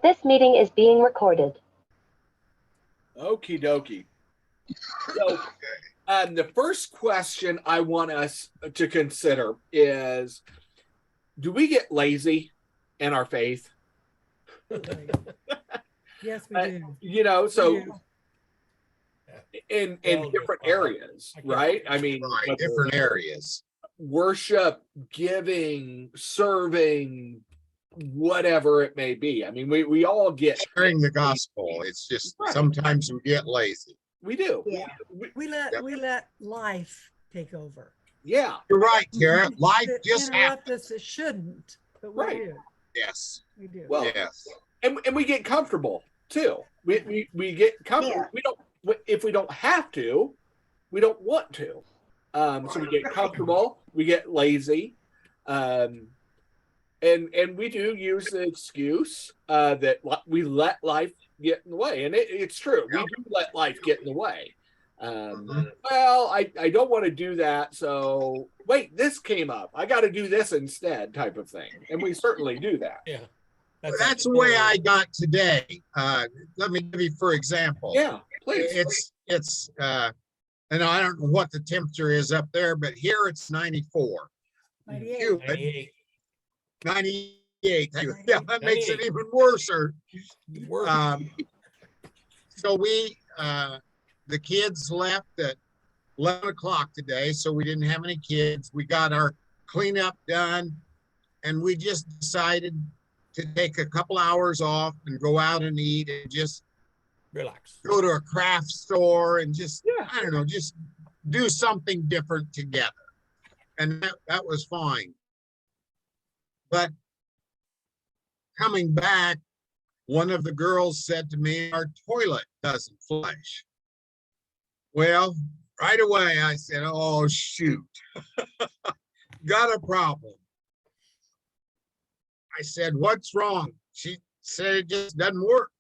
This meeting is being recorded. Okie dokie. So, the first question I want us to consider is, do we get lazy in our faith? Yes, we do. You know, so We do. in Well, different yeah. areas, right? I mean, Right, whether different areas. worship, giving, serving, whatever it may be. I mean, we all get, Sharing the gospel. It's just Right. sometimes we get lazy. we do. Yeah. We let life take over. Yeah. You're right, Tara. Life To just interrupt happens. us, it shouldn't, but we Right. do. Yes, We do. Well, yes. and we get comfortable too. We get comfortable. Yeah. We don't, if we don't have to, we don't want to. So we get comfortable, we get lazy, and we do use the excuse that we let life get in the way, and it's true. We do let life get in the way. Well, I don't want to do that, so wait, this came up. I got to do this instead, type of thing, and we certainly do that. Yeah. That's the way I got today. Let me give you, for example. Yeah, please. It's and I don't know what the temperature is up there, but here it's 94. 98. Humid, 98. 98. Yeah, that makes it 98. even worse. Worse. So the kids left at 11 o'clock today, so we didn't have any kids. We got our cleanup done, and we just decided to take a couple hours off and go out and eat and just Relax. go to a craft store and just, Yeah. I don't know, just do something different together. And that was fine. But coming back, one of the girls said to me, our toilet doesn't flush. Well, right away I said, oh, shoot, got a problem. I said, what's wrong? She said it just doesn't work.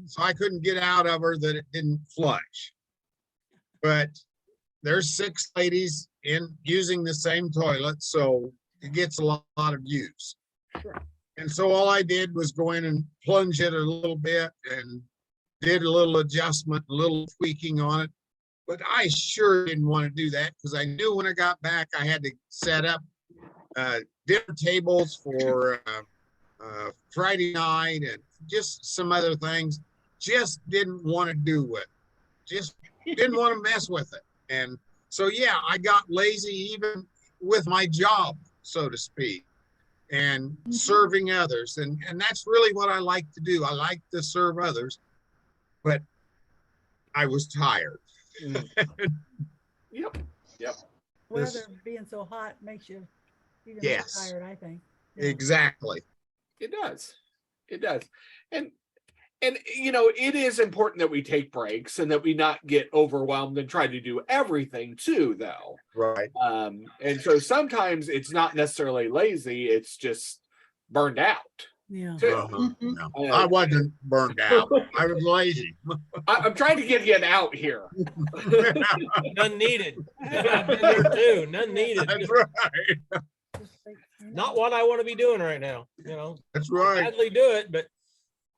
So I couldn't get out of her that it didn't flush. But there's 6 ladies in using the same toilet, so it gets a lot of use. Sure. And so all I did was go in and plunge it a little bit and did a little adjustment, a little tweaking on it. But I sure didn't want to do that because I knew when I got back, I had to set up dinner tables for Friday night and just some other things. Just didn't want to do it. Just didn't want to mess with it. And so, yeah, I got lazy even with my job, so to speak, and serving others. And that's really what I like to do. I like to serve others, but I was tired. Yep. Weather being so hot makes you even more Yes. tired, I think. Yeah. Exactly. It does. It does. And you know, it is important that we take breaks and that we not get overwhelmed and try to do everything too, though. Right. And so sometimes it's not necessarily lazy, it's just burned out. Yeah. Too. No, I wasn't burned out. I was lazy. I'm trying to get you an out here. None needed. I've been there too. None needed. That's right. Not what I want to be doing right now. You know, That's right. gladly do it, but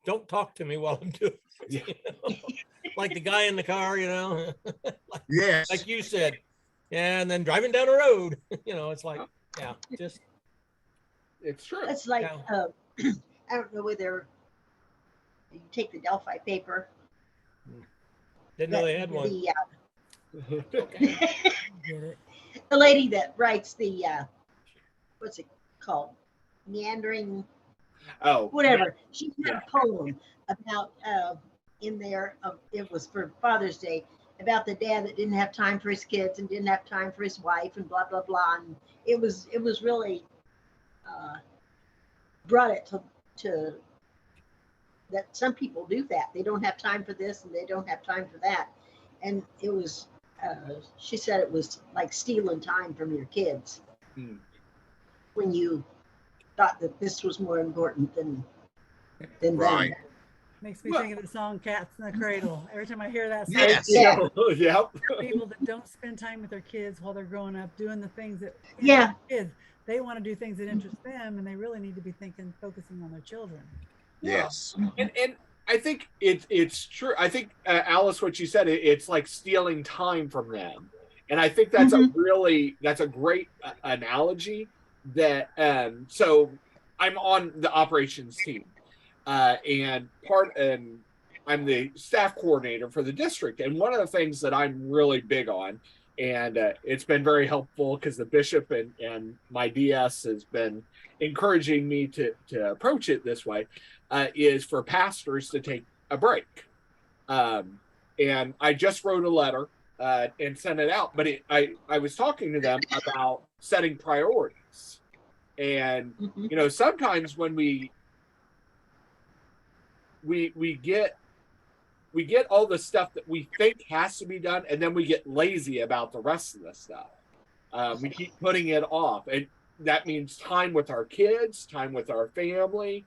don't talk to me while I'm doing it. Yeah. You know? Like the guy in the car, you know, Yes. like you said. Yeah, and then driving down the road, you know, it's like, yeah, just It's true. It's like, Yeah. I don't know whether you take the Delphi paper. didn't know they had one. Get it. The lady that writes the, what's it called? Meandering, Oh, whatever. She had Yeah. a poem about, in there, it was for Father's Day, about the dad that didn't have time for his kids and didn't have time for his wife and blah, blah, blah. And it was really, brought it to that some people do that. They don't have time for this and they don't have time for that. And it was, she said it was like stealing time from your kids Hmm. when you thought that this was more important than Right. them. Makes me Well- think of the song Cats in the Cradle. Every time I hear that song, Yes. Yeah. Yep. people that don't spend time with their kids while they're growing up doing the things that Yeah. kids, they want to do things that interest them, and they really need to be focusing on their children. Yes. And I think it's true. I think Alice, what you said, it's like stealing time from them, and I think that's a great analogy. That so I'm on the operations team, and I'm the staff coordinator for the district, and one of the things that I'm really big on, and it's been very helpful because the bishop and my DS has been encouraging me to approach it this way, is for pastors to take a break. And I just wrote a letter and sent it out, but I was talking to them about setting priorities. And, you know, sometimes when we get all the stuff that we think has to be done, and then we get lazy about the rest of the stuff. We keep putting it off, and that means time with our kids, time with our family,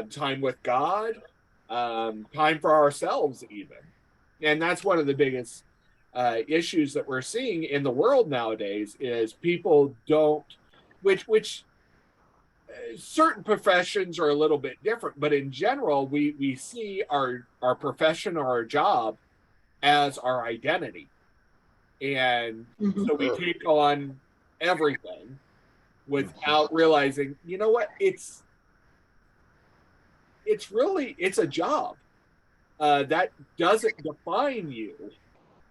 time with God, time for ourselves even. And that's one of the biggest issues that we're seeing in the world nowadays is people don't, which certain professions are a little bit different, but in general, we see our profession or our job as our identity. And so we take on everything without realizing, you know what, it's a job. That doesn't define you.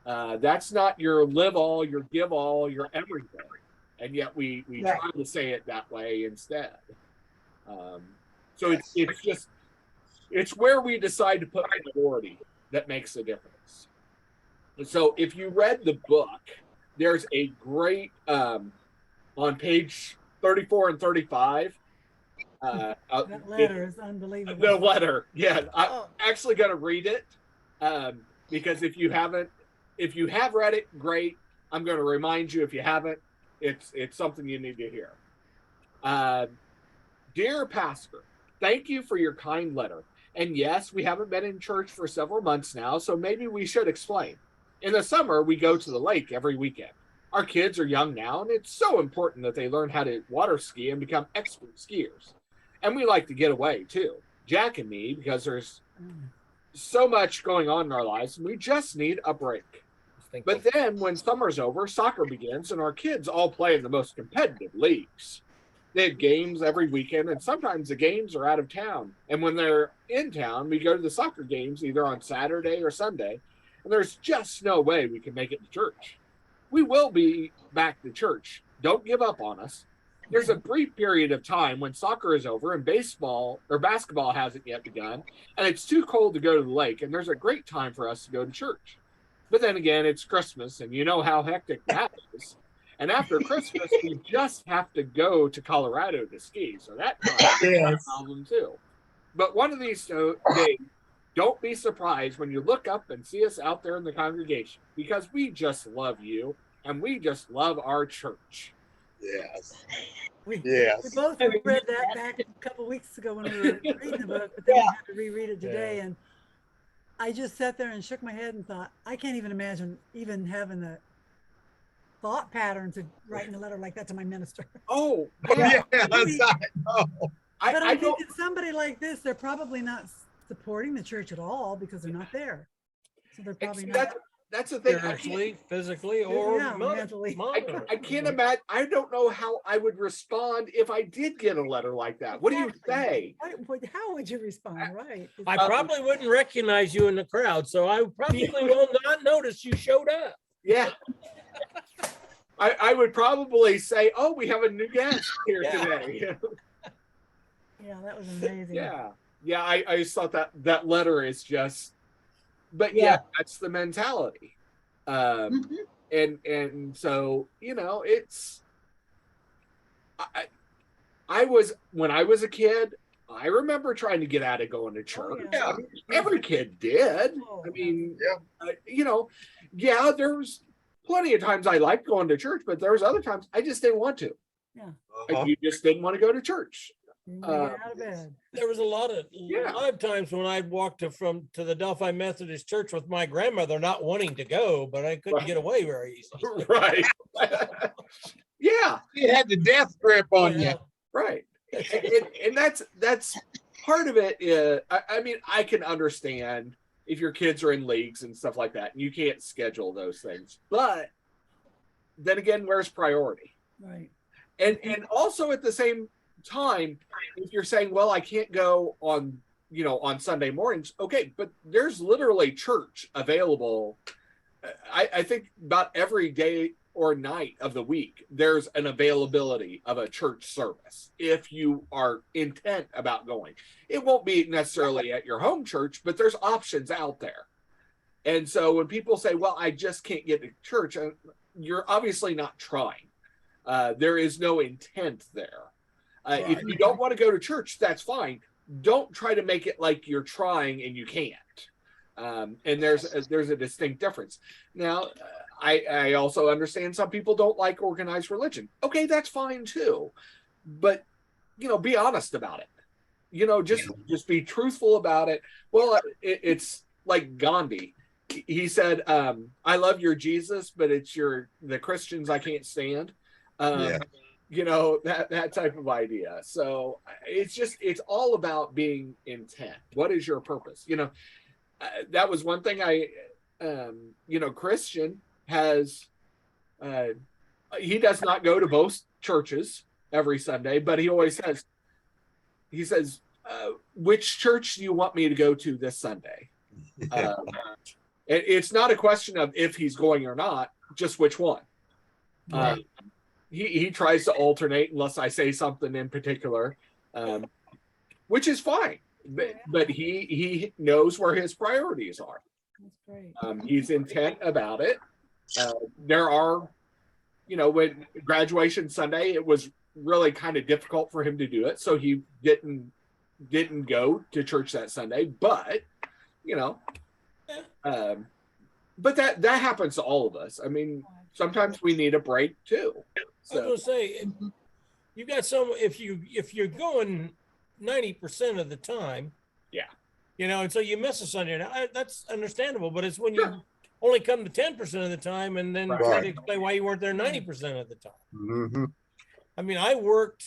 That's not your live all, your give all, your everything. And yet we try to say it that way instead. So it's where we decide to put priority that makes a difference. So if you read the book, there's a great on page 34 and 35. That letter is unbelievable. The letter, yeah. I'm actually going to read it because if you have read it, great. I'm going to remind you if you haven't, it's something you need to hear. Dear Pastor, thank you for your kind letter. And yes, we haven't been in church for several months now, so maybe we should explain. In the summer, we go to the lake every weekend. Our kids are young now, and it's so important that they learn how to water ski and become expert skiers. And we like to get away too, Jack and me, because there's so much going on in our lives, and we just need a break. But then when summer's over, soccer begins, and our kids all play in the most competitive leagues. They have games every weekend, and sometimes the games are out of town. And when they're in town, we go to the soccer games either on Saturday or Sunday, and there's just no way we can make it to church. We will be back to church. Don't give up on us. There's a brief period of time when soccer is over and baseball or basketball hasn't yet begun, and it's too cold to go to the lake, and there's a great time for us to go to church. But then again, it's Christmas, and you know how hectic that is. And after Christmas, we just have to go to Colorado to ski. So that is a problem too. But one of these days, don't be surprised when you look up and see us out there in the congregation, because we just love you and we just love our church. Yes. We Yes. both read that back a couple weeks ago when we were reading the book, but then we had to reread it today. And I just sat there and shook my head and thought, I can't even imagine even having the thought pattern to writing a letter like that to my minister. Oh, Yes, I know. But I think don't. it's somebody like this, they're probably not supporting the church at all because they're not there. So they're probably not. That's the thing. Spiritually, physically, or mentally. I can't imagine. I don't know how I would respond if I did get a letter like that. What do you say? How would you respond? Right. I probably wouldn't recognize you in the crowd, so I probably will not notice you showed up. Yeah. I would probably say, "Oh, we have a new guest here today." Yeah, that was amazing. Yeah. I just thought that letter is just, but that's the mentality. And so, you know, it's, when I was a kid, I remember trying to get out of going to church. yeah. I mean, every kid did. I mean, you know, there was plenty of times I liked going to church, but there was other times I just didn't want to. Yeah. You just didn't want to go to church. Get out of bed. There was a lot of times when I'd walk to the Delphi Methodist Church with my grandmother, not wanting to go, but I couldn't get away very easily. Right. Yeah. You had the death grip on you. Right. And that's part of it is, I mean, I can understand if your kids are in leagues and stuff like that, and you can't schedule those things. But then again, where's priority? Right. And also at the same time, if you're saying, well, I can't go on, on Sunday mornings, okay, but there's literally church available. I think about every day or night of the week, there's an availability of a church service if you are intent about going. It won't be necessarily at your home church, but there's options out there. And so when people say, well, I just can't get to church, you're obviously not trying. There is no intent there. If you don't want to go to church, that's fine. Don't try to make it like you're trying and you can't. And there's a distinct difference. Now, I also understand some people don't like organized religion. Okay, that's fine too. But, be honest about it. Just be truthful about it. Well, it's like Gandhi. He said, I love your Jesus, but it's the Christians I can't stand. That type of idea. So it's all about being intent. What is your purpose? That was one thing Christian has, he does not go to both churches every Sunday, but he always says, which church do you want me to go to this Sunday? It's not a question of if he's going or not, just which one. He tries to alternate unless I say something in particular, which is fine. But he knows where his priorities are. That's great. He's intent about it. There are, when graduation Sunday, it was really kind of difficult for him to do it, so he didn't go to church that Sunday. But but that happens to all of us. I mean, sometimes we need a break too. So. I was gonna say, you got some. If you're going 90% of the time, and so you miss a Sunday night, that's understandable. But it's when you only come to 10% of the time, and then try to explain why you weren't there 90% of the time. Mm-hmm. I mean, I worked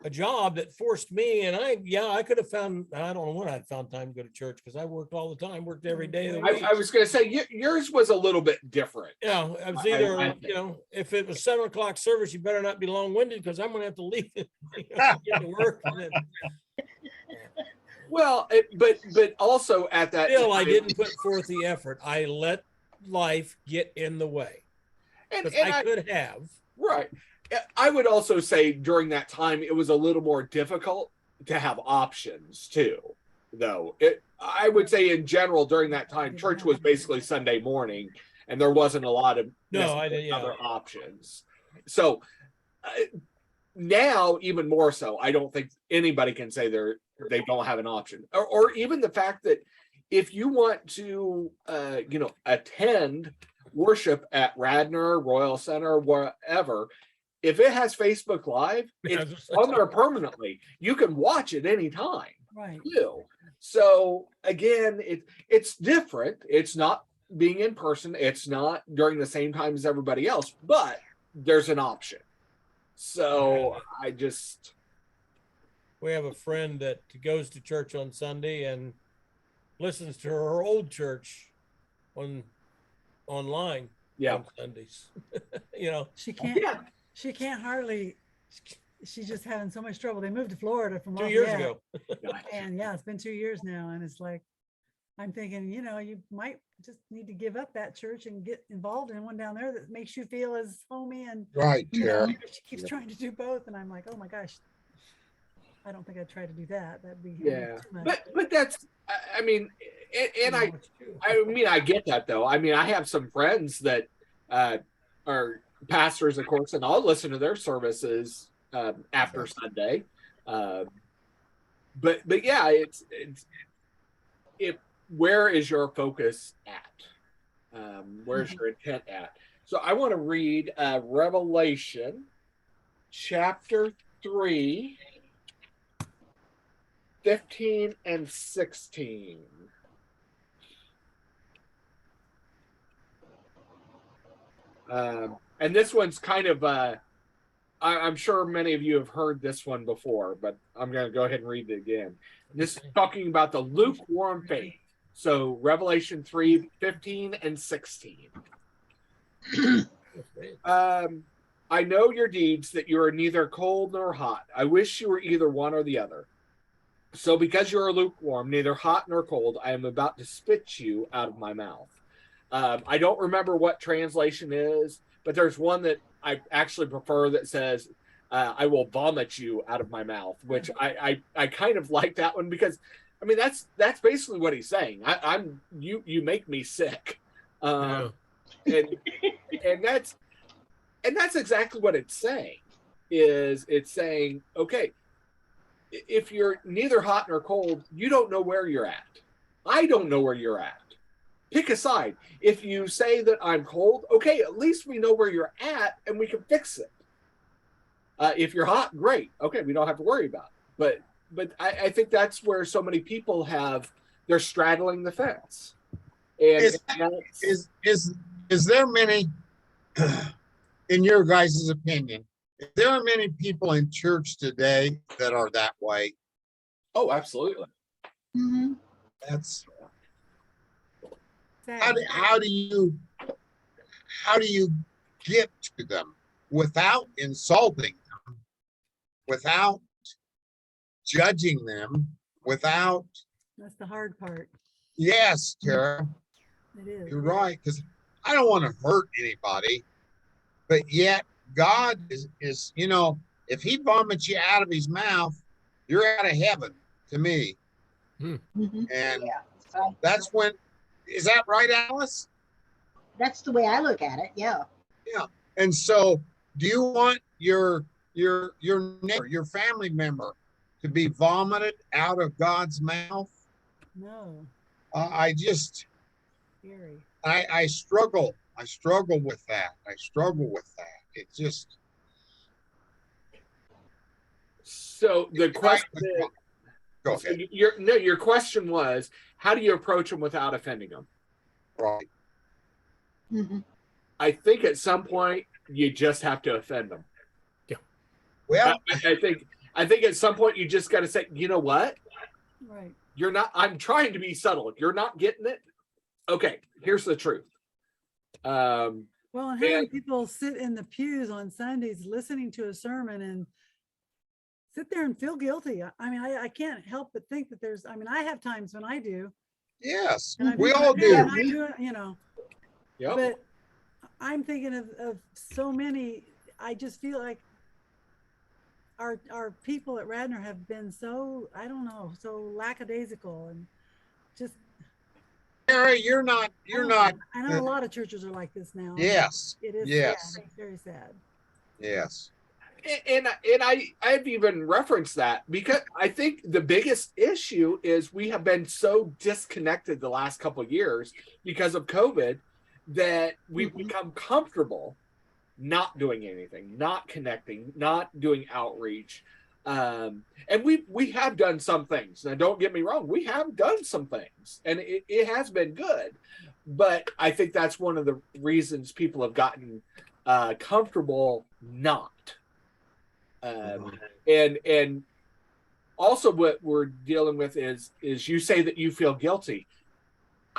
a job that forced me, and I could have found, I don't know when I'd found time to go to church because I worked all the time, worked every day of the week. I was going to say yours was a little bit different. Yeah, I was either, if it was 7 o'clock service, you better not be long-winded because I'm going to have to leave it, get to work. And then, well, but also at that still, I didn't put forth the effort. I let life get in the way. And I could have. Right. I would also say during that time, it was a little more difficult to have options too, though. I would say in general, during that time, church was basically Sunday morning and there wasn't a lot of other options. So now, even more so, I don't think anybody can say they don't have an option. Or even the fact that if you want to, attend worship at Radnor, Royal Center, wherever, if it has Facebook Live, it's on there permanently. You can watch it anytime. Right. Too. So again, it's different. It's not being in person. It's not during the same time as everybody else, but there's an option. So we have a friend that goes to church on Sunday and listens to her old church online on Sundays. She can't hardly, she's just having so much trouble. They moved to Florida from 2 years ago. And it's been 2 years now. And it's like, I'm thinking, you might just need to give up that church and get involved in one down there that makes you feel as homey. And she keeps trying to do both. And I'm like, oh my gosh, I don't think I'd try to do that. That'd be too much. But that's, I mean, and I get that though. I mean, I have some friends that are pastors, of course, and I'll listen to their services after Sunday. But yeah, it's where is your focus at? Where's your intent at? So I want to read Revelation chapter 3, 15 and 16. And this one's kind of I'm sure many of you have heard this one before, but I'm going to go ahead and read it again. This is talking about the lukewarm faith. So Revelation 3:15 and 16. I know your deeds, that you are neither cold nor hot. I wish you were either one or the other. So because you are lukewarm, neither hot nor cold, I am about to spit you out of my mouth. I don't remember what translation is, but there's one that I actually prefer that says, I will vomit you out of my mouth, which I kind of like that one because, I mean, that's basically what he's saying. You make me sick. And that's exactly what it's saying. It's saying, okay, if you're neither hot nor cold, you don't know where you're at. I don't know where you're at. Pick a side. If you say that I'm cold, okay, at least we know where you're at and we can fix it. If you're hot, great. Okay, we don't have to worry about it. But I think that's where so many people they're straddling the fence. And is there many, in your guys' opinion, is there many people in church today that are that way? Oh, absolutely. Mhm. That's Sad. how do you get to them without insulting them, without judging them, without That's the hard part. yes, Tara, It is. you're right, because I don't want to hurt anybody, but yet God is if he vomits you out of his mouth, you're out of heaven to me. Mhm. And Yeah, right. that's when, is that right, Alice? That's the way I look at it. Yeah. Yeah. And so do you want your neighbor, your family member to be vomited out of God's mouth? No, I just, scary. I struggle. I struggle with that. It just. So the question Go ahead. your question was, how do you approach them without offending them? Right. Mhm. I think at some point you just have to offend them. Well, I think at some point you just got to say, you know what? Right. You're not. I'm trying to be subtle. If you're not getting it, okay. Here's the truth. Well, and having And- people sit in the pews on Sundays listening to a sermon and sit there and feel guilty. I mean, I can't help but think that I have times when I do. yes, And we I'm all do. and I do it, Yep. but I'm thinking of so many. I just feel like our people at Radnor have been so, I don't know, so lackadaisical and just. Mary, you're not. I know a lot of churches are like this now. Yes. It is Yes. sad. It's very sad. Yes. And I've even referenced that because I think the biggest issue is we have been so disconnected the last couple of years because of COVID that we've become comfortable not doing anything, not connecting, not doing outreach. And we have done some things. Now, don't get me wrong, we have done some things, and it has been good. But I think that's one of the reasons people have gotten comfortable not. And also what we're dealing with is you say that you feel guilty.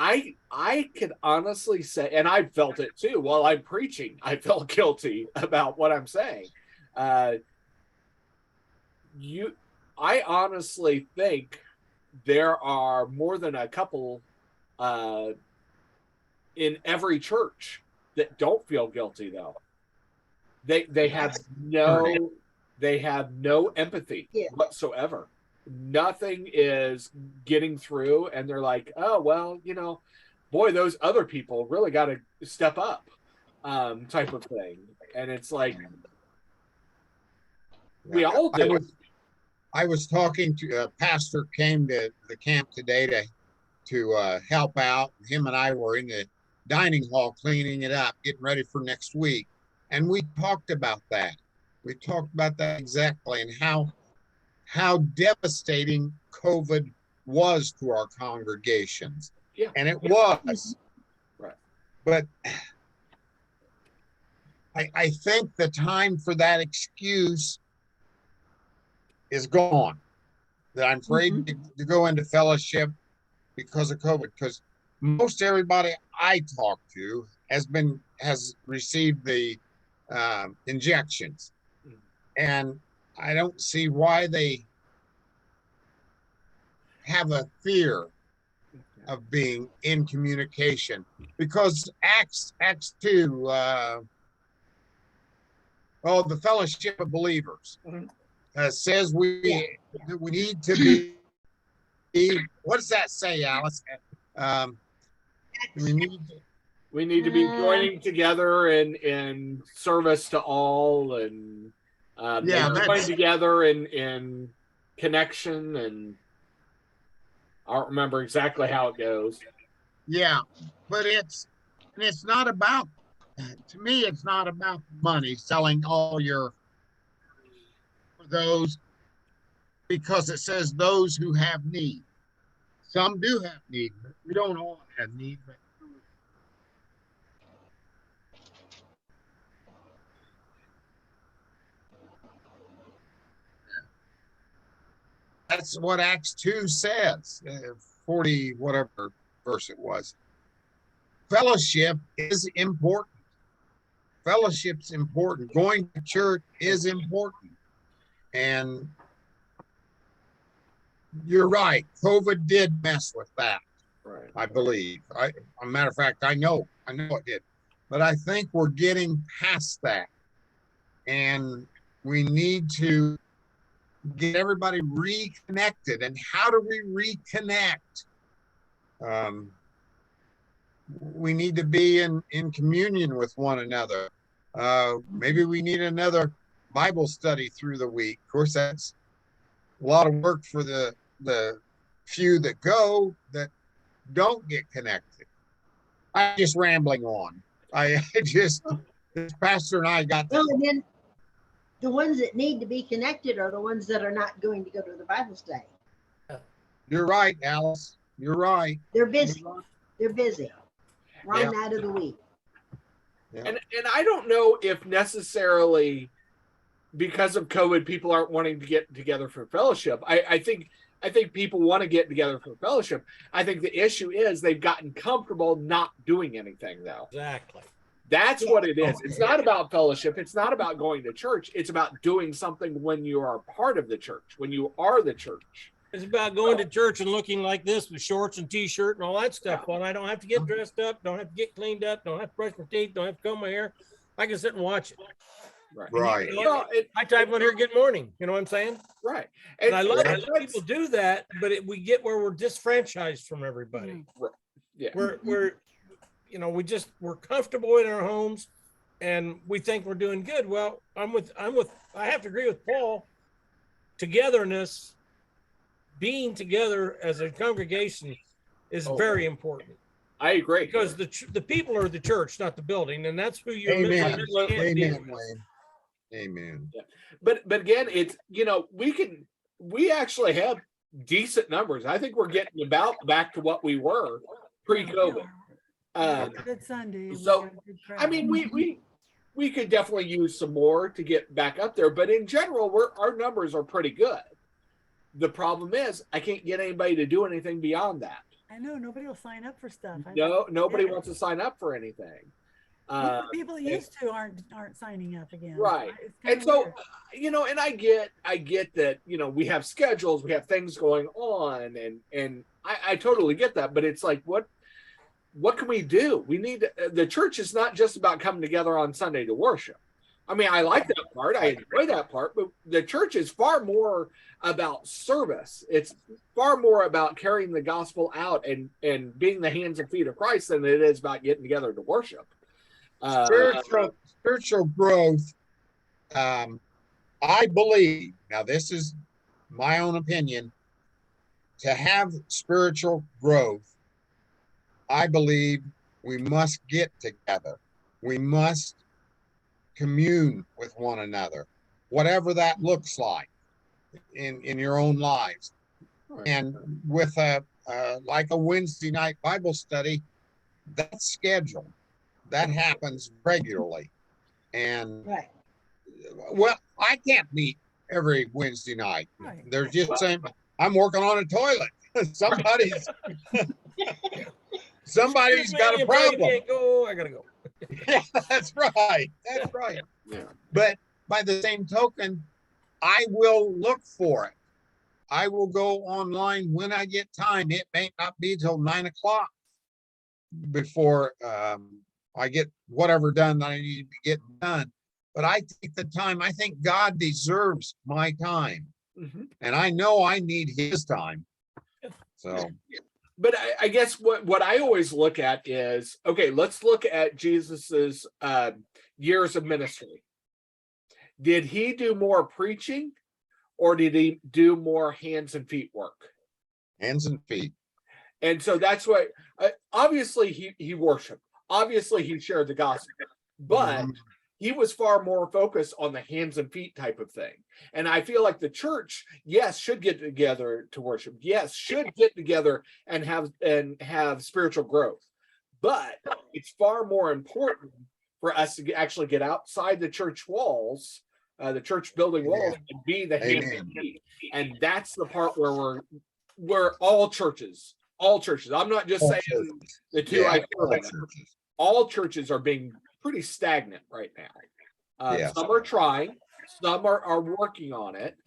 I could honestly say, and I felt it too while I'm preaching, I felt guilty about what I'm saying. I honestly think there are more than a couple in every church that don't feel guilty though. They have no empathy whatsoever. Nothing is getting through, and they're like, oh well, boy, those other people really got to step up, type of thing. And it's like we all do. I was talking to a pastor came to the camp today to help out. Him and I were in the dining hall cleaning it up, getting ready for next week, and we talked about that. We talked about that exactly, and how devastating COVID was to our congregations. Yeah. And it was. Right. But I think the time for that excuse is gone. That I'm afraid to go into fellowship because of COVID, because most everybody I talk to has received the injections, and I don't see why they have a fear of being in communication, because Acts 2, the fellowship of believers says we need to be. What does that say, Alice? We need to be joining together in service to all, and join together in connection, and I don't remember exactly how it goes. Yeah, but it's not about, to me, it's not about money, selling all your, for those, because it says those who have need. Some do have need, but we don't all have need. But that's what Acts 2 says, 40, whatever verse it was. Fellowship is important. Fellowship's important. Going to church is important. And you're right. COVID did mess with that. Right. I believe. A matter of fact, I know it did. But I think we're getting past that. And we need to get everybody reconnected. And how do we reconnect? We need to be in communion with one another. Maybe we need another Bible study through the week. Of course, that's a lot of work for the few that go that don't get connected. I'm just rambling on. This pastor and I got. Well, and then the ones that need to be connected are the ones that are not going to go to the Bible study. You're right, Alice. You're right. They're busy. They're busy. Wrong night of the week. Yeah. And I don't know if necessarily because of COVID, people aren't wanting to get together for fellowship. I think people want to get together for fellowship. I think the issue is they've gotten comfortable not doing anything, though. Exactly. That's what it is. It's not about fellowship. It's not about going to church. It's about doing something when you are part of the church, when you are the church. It's about going to church and looking like this with shorts and t-shirt and all that stuff. Well, I don't have to get dressed up, don't have to get cleaned up, don't have to brush my teeth, don't have to comb my hair. I can sit and watch it. Right. I type on here, good morning. You know what I'm saying? Right. And I love that people do that, but we get where we're disfranchised from everybody. Yeah. We're comfortable in our homes and we think we're doing good. Well, I have to agree with Paul. Togetherness, being together as a congregation is very important. I agree. Because the people are the church, not the building, and that's who you're Amen. Amen. Yeah. But again, it's we actually have decent numbers. I think we're getting about back to what we were pre-COVID. Good Sunday. So I mean, we could definitely use some more to get back up there, but in general, our numbers are pretty good. The problem is I can't get anybody to do anything beyond that. I know nobody will sign up for stuff. Nobody wants to sign up for anything. People used to aren't signing up again. Right. And so, and I get that, we have schedules, we have things going on, and I totally get that, but it's like, what can we do? The church is not just about coming together on Sunday to worship. I mean, I like that part. I enjoy that part, but the church is far more about service. It's far more about carrying the gospel out and being the hands and feet of Christ than it is about getting together to worship. Spiritual growth. I believe, now this is my own opinion, to have spiritual growth, I believe we must get together. We must commune with one another, whatever that looks like in your own lives. Right. And with like a Wednesday night Bible study, that's scheduled. That happens regularly. And Right. well, I can't meet every Wednesday night. Right. There's just saying I'm working on a toilet. Somebody's got a You problem. can't go. I gotta go. Yeah, that's right. That's right. Yeah. But by the same token, I will look for it. I will go online when I get time. It may not be till 9 o'clock before I get whatever done that I need to get done. But I take the time. I think God deserves my time. Mhm. And I know I need his time. So But I guess what I always look at is, okay, let's look at Jesus's years of ministry. Did he do more preaching, or did he do more hands and feet work? hands and feet. And so that's what, obviously he worshiped, obviously he shared the gospel, but Mhm. he was far more focused on the hands and feet type of thing. And I feel like the church, yes, should get together to worship. Yes, should get together and have spiritual growth. But it's far more important for us to actually get outside the church walls, the church building walls, and be the hands and Amen. feet. And that's the part where all churches, I'm not just All saying churches. the two Yeah, I care all about, churches. all churches are being pretty stagnant right now. Yes. Some are trying, some are working on it,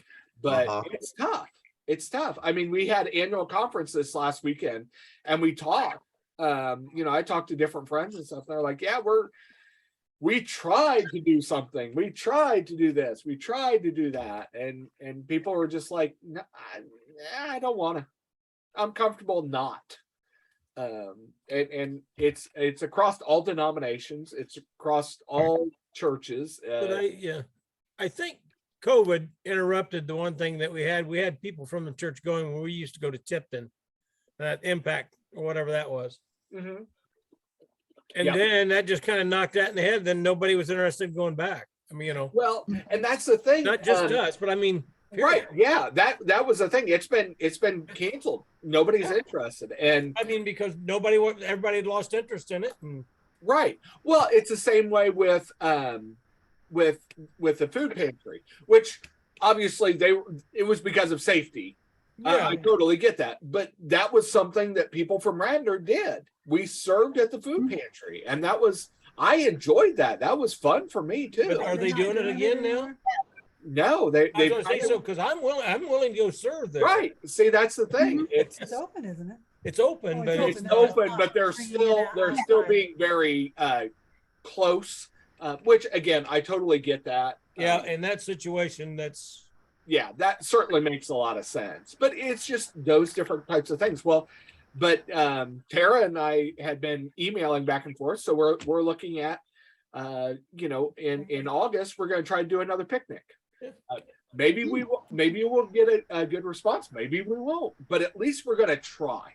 but Uh-huh. it's tough. It's tough. I mean, we had annual conference this last weekend, and we talked. I talked to different friends and stuff. They're like, "Yeah, we tried to do something. We tried to do this. We tried to do that," and people were just like, "No, I don't want to. I'm comfortable not." And it's across all denominations, it's across all churches. But I think COVID interrupted the one thing that we had. We had people from the church going when we used to go to Tipton, that Impact or whatever that was. Mhm. And Yep. then that just kind of knocked that in the head. Then nobody was interested in going back. I mean, Well, and that's the thing. not just us, but I mean, Right? period. Yeah, that was the thing. It's been canceled. Nobody's interested, and I mean, because everybody had lost interest in it. And right. Well, it's the same way with the food pantry, which obviously it was because of safety. yeah, I totally get that, but that was something that people from Radnor did. We served at the food pantry, and I enjoyed that. That was fun for me too. but are they not doing it again now? anymore? No, I they was going to say so because I'm willing to go serve there. right. See, that's the thing. It's open, isn't it? It's open, Oh, but it's It's it's not. open, but they're Bringing it still outside. being very close. Which again, I totally get that. Yeah, in that situation, that's Yeah, that certainly makes a lot of sense. But it's just those different types of things. Well, but Tara and I had been emailing back and forth, so we're looking at in August we're going to try to do another picnic. Maybe we'll get a good response. Maybe we won't, but at least we're going to try.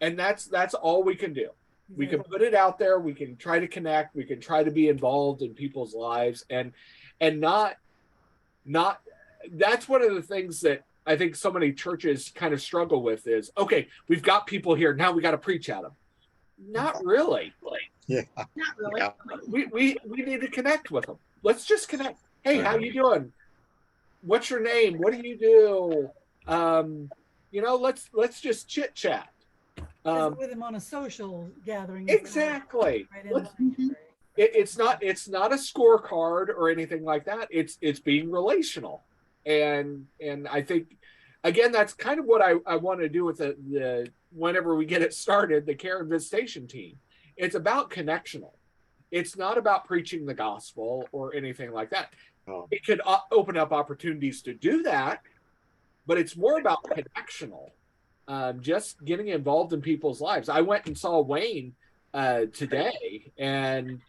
And that's all we can do. We can put it out there. We can try to connect. We can try to be involved in people's lives, and not. That's one of the things that I think so many churches kind of struggle with is, okay, we've got people here. Now we got to preach at them. Not really. Not really. Yeah. We need to connect with them. Let's just connect. Hey, how you doing? What's your name? What do you do? Let's just chit chat. Visit with him on a social gathering. Exactly. Right in the Mhm. It's not a scorecard or anything like that. It's being relational, and I think again that's kind of what I want to do with the whenever we get it started, the care and visitation team. It's about connectional. It's not about preaching the gospel or anything like that. Oh. It could open up opportunities to do that, but it's more about connectional. Just getting involved in people's lives. I went and saw Wayne today, and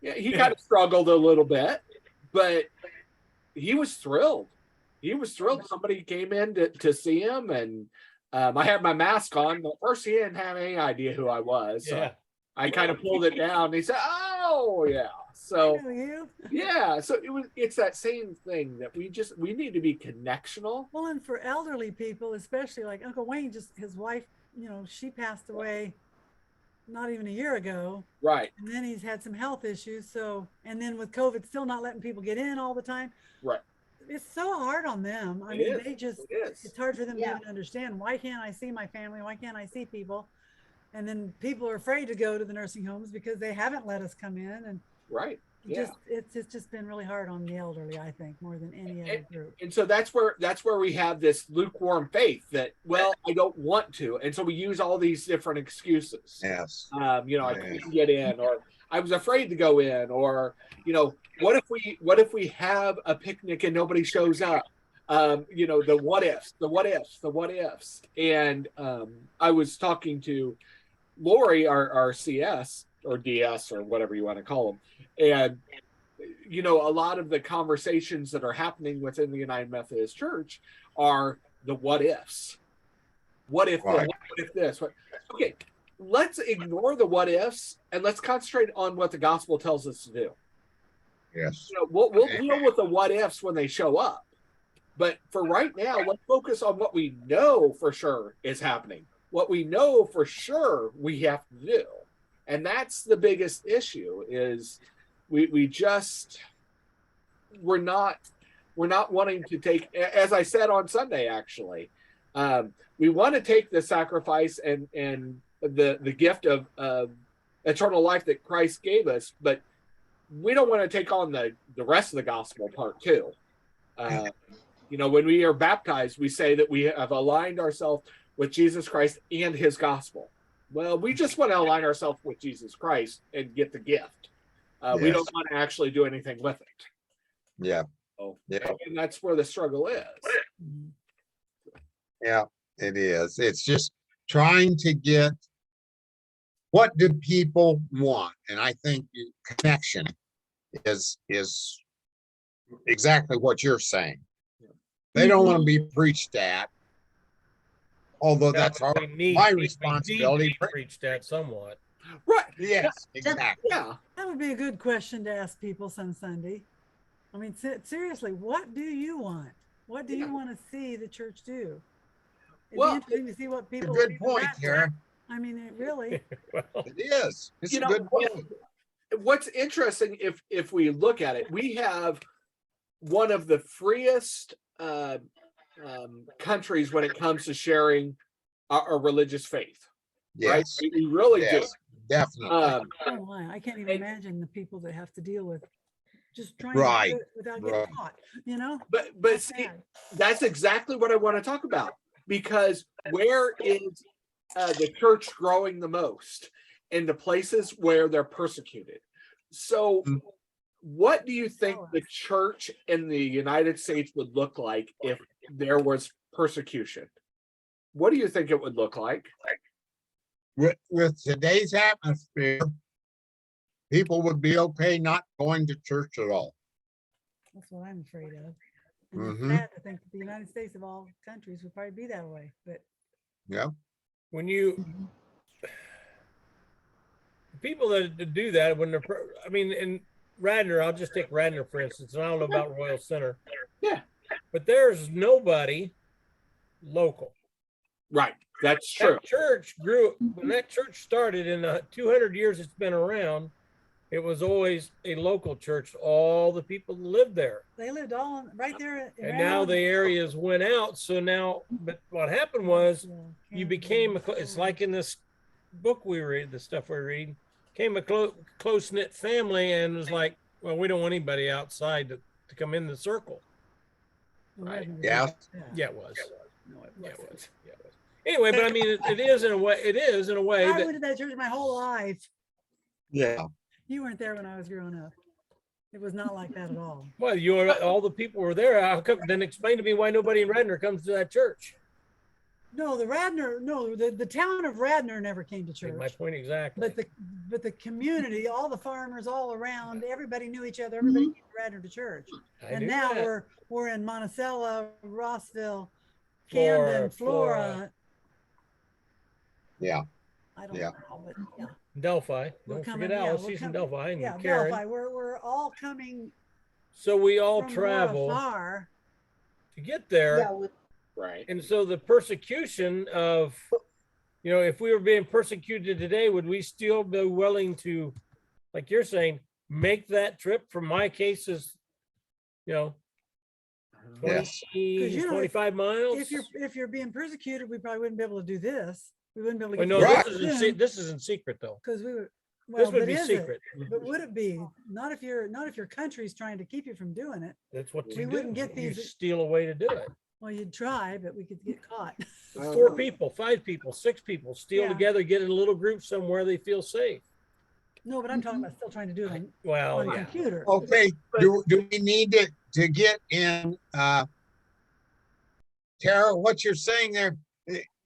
he kind of struggled a little bit, but he was thrilled. He was thrilled. Somebody came in to see him, and I had my mask on, but first he didn't have any idea who I was. So yeah. I kind of pulled it down. And he said, "Oh, yeah." So You. yeah, so it's that same thing that we need to be connectional. Well, and for elderly people, especially like Uncle Wayne, just his wife, she passed away not even a year ago. Right. And then he's had some health issues. So, and then with COVID still not letting people get in all the time. Right. It's so hard on them. I It mean, is. they just, It is. it's hard for them Yeah. to even understand, why can't I see my family? Why can't I see people? And then people are afraid to go to the nursing homes because they haven't let us come in. And Right. Yeah. it's just been really hard on the elderly, I think, more than any other group. And so that's where we have this lukewarm faith that, well, I don't want to, and so we use all these different excuses. Yes. I couldn't get in, or I was afraid to go in, or what if we have a picnic and nobody shows up? The what ifs. And I was talking to Lori, our CS or DS or whatever you want to call them, and a lot of the conversations that are happening within the United Methodist Church are the what ifs. What if Right. this? What if this? Okay, let's ignore the what ifs and let's concentrate on what the gospel tells us to do. Yes. We'll deal with the what ifs when they show up. But for right now, let's focus on what we know for sure is happening. What we know for sure we have to do. And that's the biggest issue is we're not wanting to take, as I said on Sunday, actually, we want to take the sacrifice and the gift of eternal life that Christ gave us, but we don't want to take on the rest of the gospel part too. When we are baptized, we say that we have aligned ourselves with Jesus Christ and his gospel. Well, we just want to align ourselves with Jesus Christ and get the gift. We Yes. don't want to actually do anything with it. Yeah. So, Yeah. And that's where the struggle is. Yeah, it is. It's just trying to get, what do people want? And I think connection is exactly what you're saying. They don't want to be preached at. Although that's No, we my need responsibility. to preach that somewhat. Right. Yes, exactly. Yeah. That would be a good question to ask people some Sunday. I mean, seriously, what do you want? What do you want to see the church do? It'd Well, be interesting to see what It's a people. good point, Kara. I mean, it really. Well, It is. It's You a know, good point. What's interesting, if we look at it, we have one of the freest countries when it comes to sharing our religious faith. Right? Yes, We really yes, definitely. do. Oh my, I can't even imagine the people that have to deal with just trying Right, to do it without getting right. caught, you know? But That's see, sad. that's exactly what I want to talk about, because where is the church growing the most? In the places where they're persecuted. So Mm. what do you think the church in the United States would look like if there was persecution? What do you think it would look like? With today's atmosphere, people would be okay not going to church at all. That's what I'm afraid of. And it's Mhm. sad to think that the United States of all countries would probably be that way, but Yeah, when you people that do that, when they're, in Radnor, I'll just take Radnor for instance, and I don't know about Royal Center. Yeah. But there's nobody local. Right. That's true. That church grew when that church started in the 200 years it's been around. It was always a local church. All the people that lived there, they lived all right there. and now the areas went out. So now, but what happened was you became. It's like in this book we read, the stuff we read, came a close knit family, and was like, well, we don't want anybody outside to come in the circle. Right. Yeah. Yeah, it was. No, it Yeah, it wasn't. was. Yeah, it was. Anyway, but I mean, it is in a way. It is in a way I that. went to that church my whole life. yeah. You weren't there when I was growing up. It was not like that at all. Well, all the people were there. How come? Then explain to me why nobody in Radnor comes to that church. No, the town of Radnor never came to church. My point exactly. But the community, all the farmers all around, everybody knew each other. Everybody came to Radnor to church. I And knew now that. we're in Monticello, Rossville, Camden, Flora. Yeah. I don't Yeah. know, but yeah. Delphi. We're Don't coming- forget yeah, Alice. we're She's in coming- Delphi. And Yeah, Karen. Delphi. We're all coming So we all from travel far. to get there. Yeah, with Right. And so the persecution of You know, if we were being persecuted today, would we still be willing to, like you're saying, make that trip from my cases, you know, 20, Yes. 25 miles? If you're being persecuted, we probably wouldn't be able to do this. We wouldn't be able to Well, get no, Right. this isn't secret though. because we would. This Well, would but be is it? secret. But would it be? Not if your country's trying to keep you from doing it. That's what We you wouldn't do. get You these- steal a way to do it. Well, you'd try, but we could get caught. 4 people, 5 people, 6 people steal Yeah. together, get in a little group somewhere they feel safe. No, but I'm talking about still trying to do it on, Well, on a yeah. computer. Okay, do we need to get in, Tara, what you're saying there,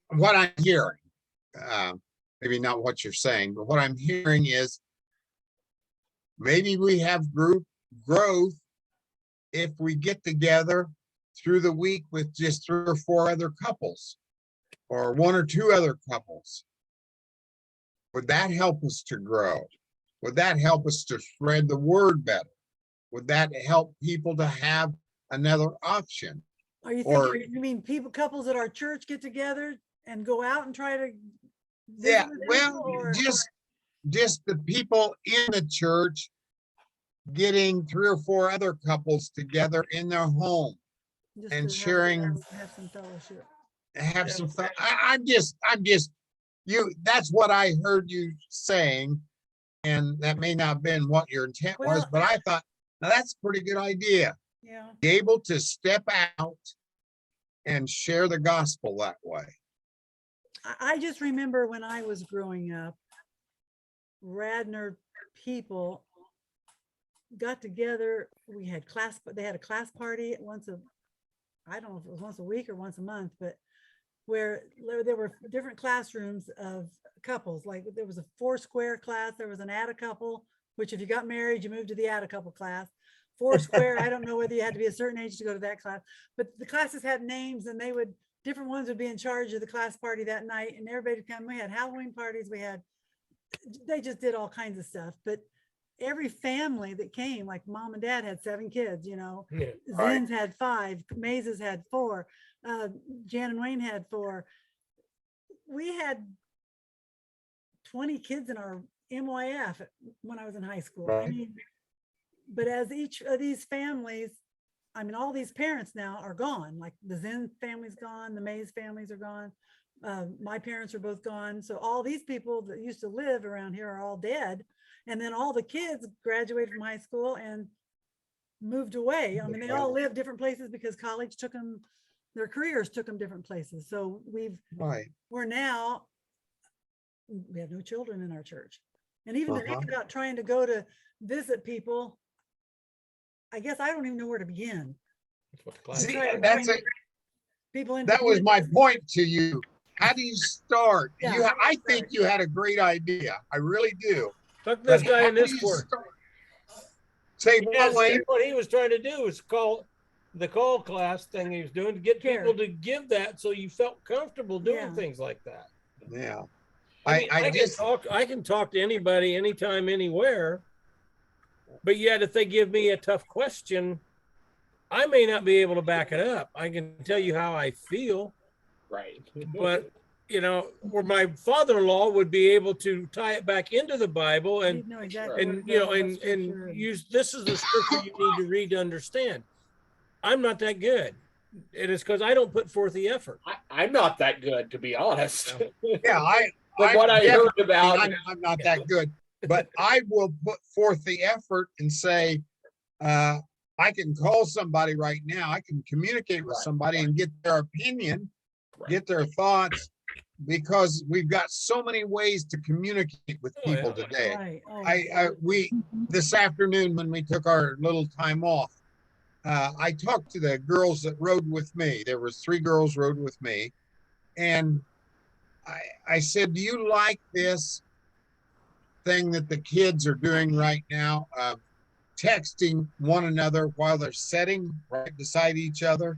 what I'm hearing, maybe not what you're saying, but what I'm hearing is maybe we have group growth if we get together through the week with just 3 or 4 other couples or 1 or 2 other couples. Would that help us to grow? Would that help us to spread the word better? Would that help people to have another option? Are you or- thinking, you mean couples at our church get together and go out and try to? Yeah, visit with well, people, or- just the people in the church getting 3 or 4 other couples together in their home, just and to have- sharing- Have some fellowship. have some fun. I'm just, that's what I heard you saying. And that may not have been what your intent was, Well- but I thought, now that's a pretty good idea. Yeah. Be able to step out and share the gospel that way. I just remember when I was growing up, Radnor people got together. We had they had a class party I don't know if it was once a week or once a month, but where there were different classrooms of couples. Like there was a 4-square class, there was an add a couple, which if you got married, you moved to the add a couple class. 4-square, I don't know whether you had to be a certain age to go to that class, but the classes had names and different ones would be in charge of the class party that night, and everybody would come. We had Halloween parties, they just did all kinds of stuff. But every family that came, like mom and dad had 7 kids, Yeah. Right. Zins had 5, Mazes had 4, Jan and Wayne had 4. We had 20 kids in our MYF when I was in high school. I Right. mean, but as each of these families, I mean, all these parents now are gone. Like the Zen family's gone, the Mays families are gone. My parents are both gone. So all these people that used to live around here are all dead. And then all the kids graduated from high school and moved away. I mean, they all live different places because college took them, their careers took them different places. So Right. we have no children in our church. And even to think about trying to go to visit people, I guess I don't even know where to begin. That's what the class See, Try to that's bring it. People in. That was my point to you. How do you start? Yeah. I think you had a great idea. I really do. Took this But guy how in do this you corner. start? Say, Yes, Wayne. what he was trying to do was the call class thing he was doing to get Care. people to give that so you felt comfortable doing Yeah. things like that. Yeah. I I just, can talk to anybody, anytime, anywhere. But yet, if they give me a tough question, I may not be able to back it up. I can tell you how I feel, Right. but where my father-in-law would be able to tie it back into the Bible and You'd know exactly and where to go, what and scripture and- use this is the scripture you need to read to understand. I'm not that good. It is because I don't put forth the effort. I'm not that good, to be honest. yeah, But what I heard about, I'm not that good, but I will put forth the effort and say, I can call somebody right now. I can communicate with Right. somebody and get their opinion, Right. get their thoughts, because we've got so many ways to communicate with Oh, people yeah. today. Right. Oh, We, this afternoon when we took our little time off, I talked to the girls that rode with me. There was 3 girls rode with me. And I said, do you like this thing that the kids are doing right now? Texting one another while they're sitting right beside each other?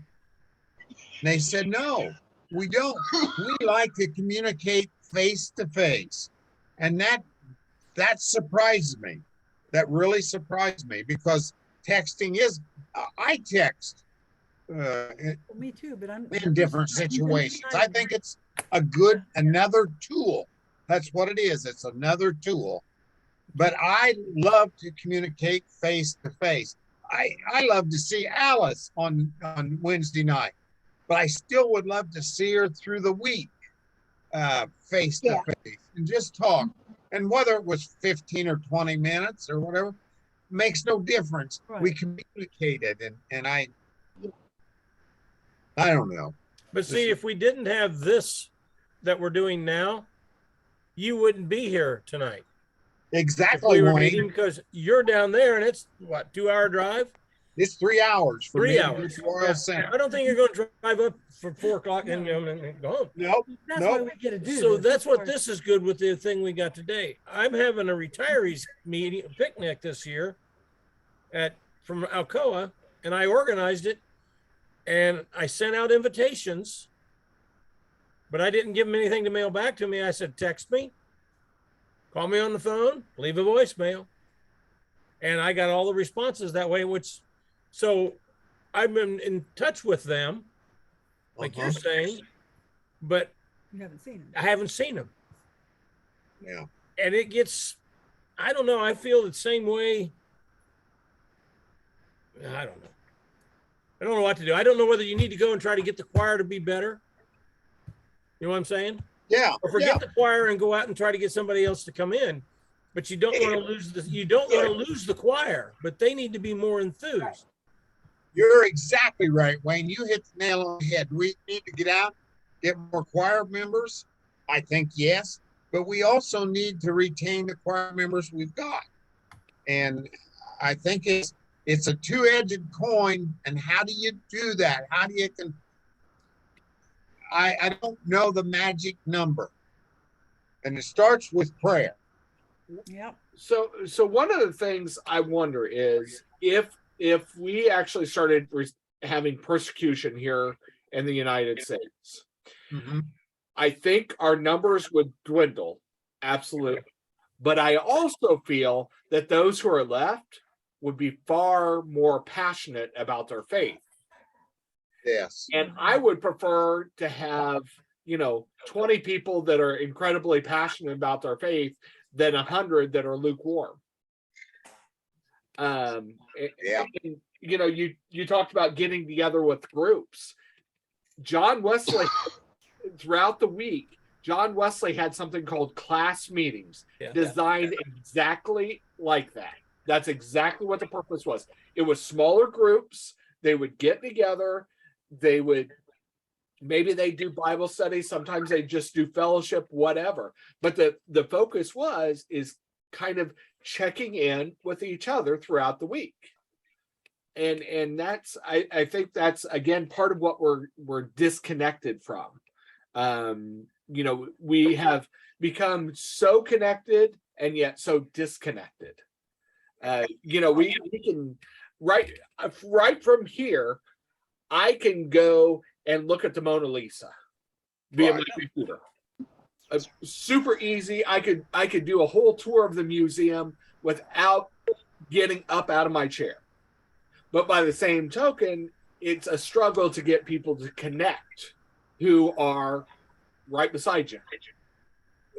And they said, no, we don't. We like to communicate face to face. And that surprised me. That really surprised me because texting I text Me too, but I'm. in different situations. I think it's another tool. That's what it is. It's another tool. But I love to communicate face to face. I love to see Alice on Wednesday night, but I still would love to see her through the week, face to face, and just talk. And whether it was 15 or 20 minutes or whatever, makes no difference. Right. We communicated, and I don't know. But see, if we didn't have this that we're doing now, you wouldn't be here tonight. Exactly, If we were Wayne. meeting, because you're down there and it's what, 2-hour drive? It's 3 hours. For 3 me to hours. get to Royal Yeah. Center. I don't think you're going to drive up for 4 o'clock and go home. Nope. That's Nope. why we get to do So this. that's what this is good with the thing we got today. I'm having a retirees meeting, picnic this year from Alcoa, and I organized it, and I sent out invitations, but I didn't give them anything to mail back to me. I said, text me, call me on the phone, leave a voicemail. And I got all the responses that way, so I've been in touch with them, like you're saying, but You haven't seen it. I haven't seen them. Yeah. And it gets, I don't know, I feel the same way. I don't know. I don't know what to do. I don't know whether you need to go and try to get the choir to be better. You know what I'm saying? Yeah. Or forget the choir and go out and try to get somebody else to come in. But you don't want to lose the choir, but they need to be more enthused. You're exactly right, Wayne. You hit the nail on the head. We need to get out, get more choir members. I think yes, but we also need to retain the choir members we've got. And I think it's a two-edged coin. And how do you do that? How do you I don't know the magic number. And it starts with prayer. Yep. So one of the things I wonder is if we actually started having persecution here in the United States, I think our numbers would dwindle, absolutely. But I also feel that those who are left would be far more passionate about their faith. Yes. And I would prefer to have, 20 people that are incredibly passionate about their faith than 100 that are lukewarm. Yeah. And, you talked about getting together with groups. John Wesley, throughout the week, John Wesley had something called class meetings, designed exactly like that. That's exactly what the purpose was. It was smaller groups. They would get together. Maybe they do Bible studies. Sometimes they just do fellowship, whatever. But the focus is kind of checking in with each other throughout the week. And that's, I think that's, again, part of what we're disconnected from. We have become so connected and yet so disconnected. We can right from here, I can go and look at the Mona Lisa via my computer. Super easy. I could do a whole tour of the museum without getting up out of my chair. But by the same token, it's a struggle to get people to connect who are right beside you.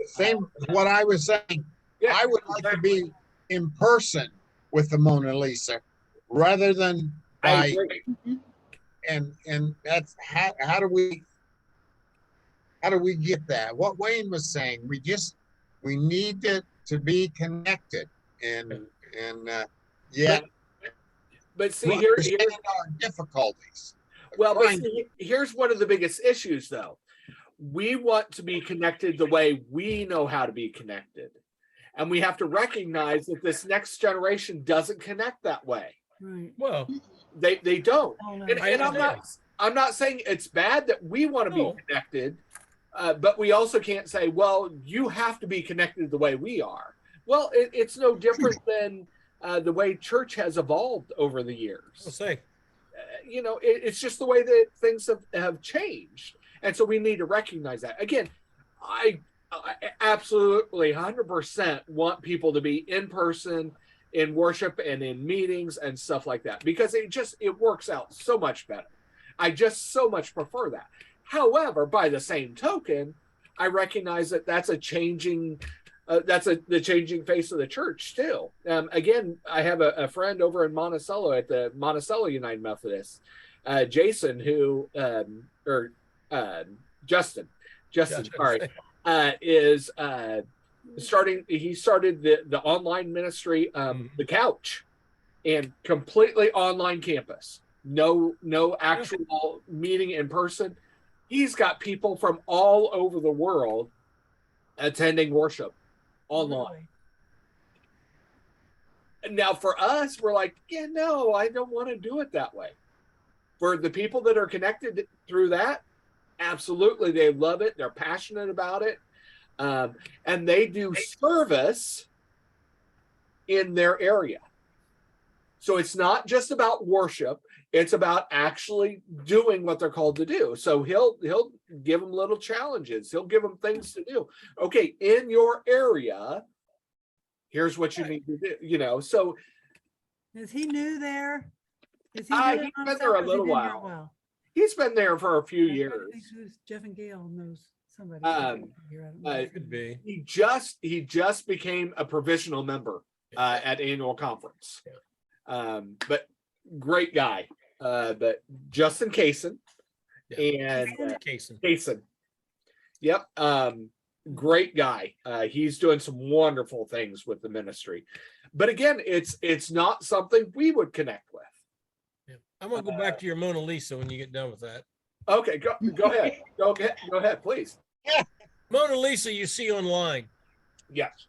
Same as what I was saying. Yeah, I would like to be in person with the Mona Lisa rather than I by, agree. and that's how do we get that? What Wayne was saying, we need to be connected and But see, we here understand our difficulties. well, but see, here's one of the biggest issues, though. We want to be connected the way we know how to be connected. And we have to recognize that this next generation doesn't connect that way. Right. Well, They don't. Oh, no. And I'm not saying it's bad that we want to No. be connected, but we also can't say, well, you have to be connected the way we are. Well, it's no different than the way church has evolved over the years. I'll say, It's just the way that things have changed. And so we need to recognize that. Again, I absolutely 100% want people to be in person in worship and in meetings and stuff like that, because it works out so much better. I just so much prefer that. However, by the same token, I recognize that that's a changing, the changing face of the church still. Again, I have a friend over in Monticello at the Monticello United Methodist, Jason, who Justin, sorry, is starting. He started the online ministry, The Couch, and completely online campus. No actual meeting in person. He's got people from all over the world attending worship online. Really? Now, for us, we're like, yeah, no, I don't want to do it that way. For the people that are connected through that, absolutely, they love it. They're passionate about it. And they do service in their area. So it's not just about worship. It's about actually doing what they're called to do. So he'll give them little challenges. He'll give them things to do. Okay, in your area, here's what you need to do. You know, so is he new there? Is he's been there a little while. He's been there for a few years. I think who's Jeff and Gail knows somebody. Could be. He just became a provisional member at annual conference. But great guy. But Justin Kaysen and Kaysen. Yep. Great guy. He's doing some wonderful things with the ministry. But again, it's not something we would connect with. Yeah. I'm gonna go back to your Mona Lisa when you get done with that. Okay, go ahead. Go ahead, please. Mona Lisa you see online. Yes.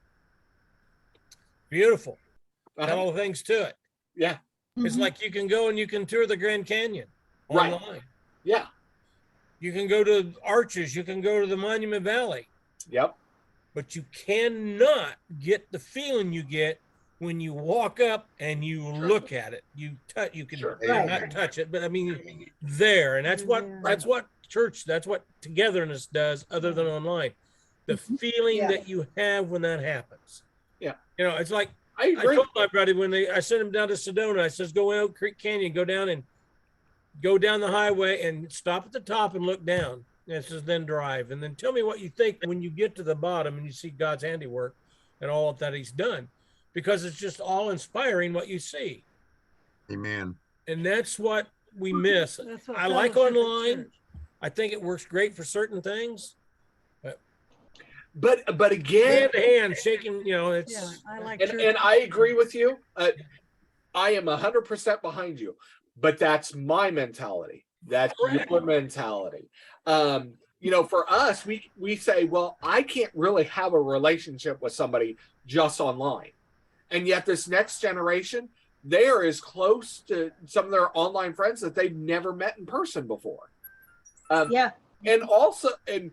Beautiful. Got all the things to it. Yeah. It's like you can go and you can tour the Grand Canyon online. Right. Yeah. You can go to Arches. You can go to the Monument Valley. Yep. But you cannot get the feeling you get when you walk up and you look at it. You can not touch it, but I mean there. And that's what church, that's what togetherness does other than online. The feeling that you have when that happens. Yeah. You know, it's like I agree. I told my buddy when I sent him down to Sedona, I says, go out Creek Canyon, go down the highway and stop at the top and look down. And it says, then drive. And then tell me what you think when you get to the bottom and you see God's handiwork and all that he's done, because it's just all inspiring what you see. Amen. And that's what we miss. I like online. I think it works great for certain things. But again, hand to hand shaking, you know, it's I like and I agree with you. I am 100% behind you, but that's my mentality. That's your mentality. You know, for us, we say, well, I can't really have a relationship with somebody just online. And yet this next generation, they are as close to some of their online friends that they've never met in person before. And also, and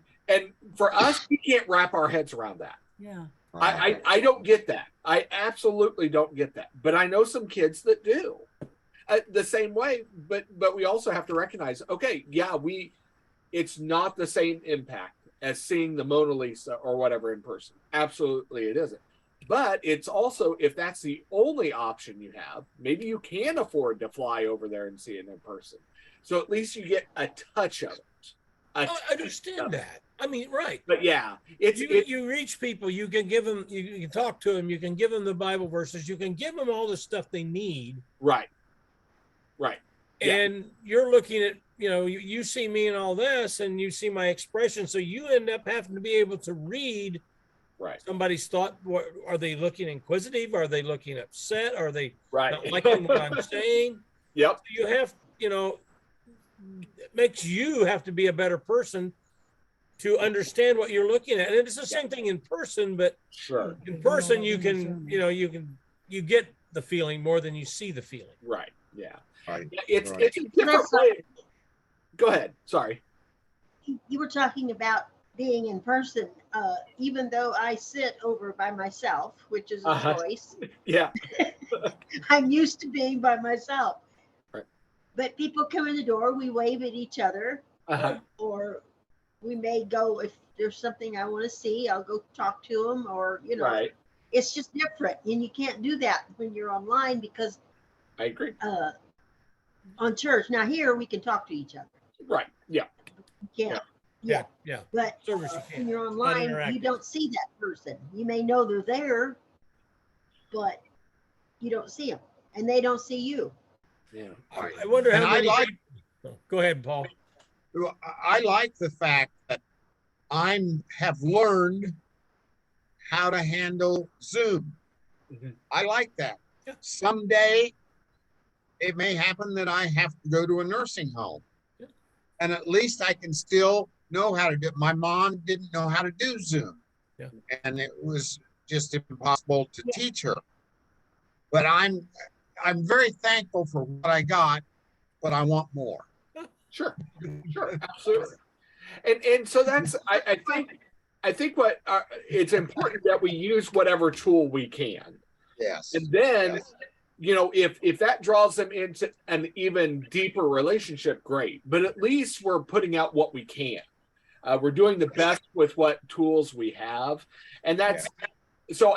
for us, we can't wrap our heads around that. Yeah. I don't get that. I absolutely don't get that. But I know some kids that do. The same way, but we also have to recognize, okay, yeah, it's not the same impact as seeing the Mona Lisa or whatever in person. Absolutely it isn't. But it's also, if that's the only option you have, maybe you can afford to fly over there and see it in person. So at least you get a touch of it. I understand that. I mean, right. But yeah, you reach people, you can give them, you can talk to them, you can give them the Bible verses, you can give them all the stuff they need. Right. And you're looking at, you know, you see me and all this, and you see my expression. So you end up having to be able to read somebody's thought. Are they looking inquisitive? Are they looking upset? Are they not liking what I'm saying? Yep. So you have, you know, it makes you have to be a better person to understand what you're looking at. And it's the same thing in person, but in person you can, you know, you get the feeling more than you see the feeling. Right. Yeah. Right. It's a different way. Go ahead. Sorry. You were talking about being in person, even though I sit over by myself, which is a choice. Yeah. I'm used to being by myself. Right. But people come in the door, we wave at each other, or we may go, if there's something I want to see, I'll go talk to them, or, you know, it's just different. And you can't do that when you're online because I agree. on church. Now here we can talk to each other. Right. Yeah. You can't. Yeah, Yeah. yeah. But Service you when can't. you're online, you interactive. don't see that person. You may know they're there, but you don't see them, and they don't see you. Yeah. I wonder And how I many. like- Go ahead, Paul. I like the fact that have learned how to handle Zoom. Mhm. I like that. Yeah. Someday it may happen that I have to go to a nursing home. Yeah. And at least I can still know how to do it. My mom didn't know how to do Zoom. Yeah. And it was just impossible to teach her. But I'm very thankful for what I got, but I want more. Sure. Sure. Absolutely. And so that's I think what it's important that we use whatever tool we can. Yes. And then, Yes. you know, if that draws them into an even deeper relationship, great. But at least we're putting out what we can. We're doing the best with what tools we have. And that's so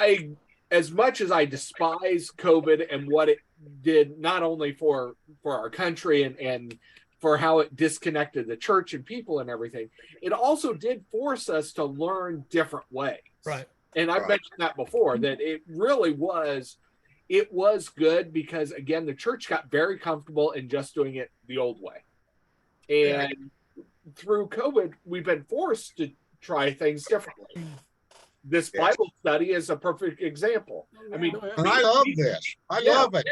as much as I despise COVID and what it did, not only for our country and for how it disconnected the church and people and everything, it also did force us to learn different ways. Right. And I've Right. mentioned that before, that it really was, it was good because, again, the church got very comfortable in just doing it the old way. And through COVID, we've been forced to try things differently. This Yes. Bible study is a perfect example. I mean, And I love this. I Yeah. love it.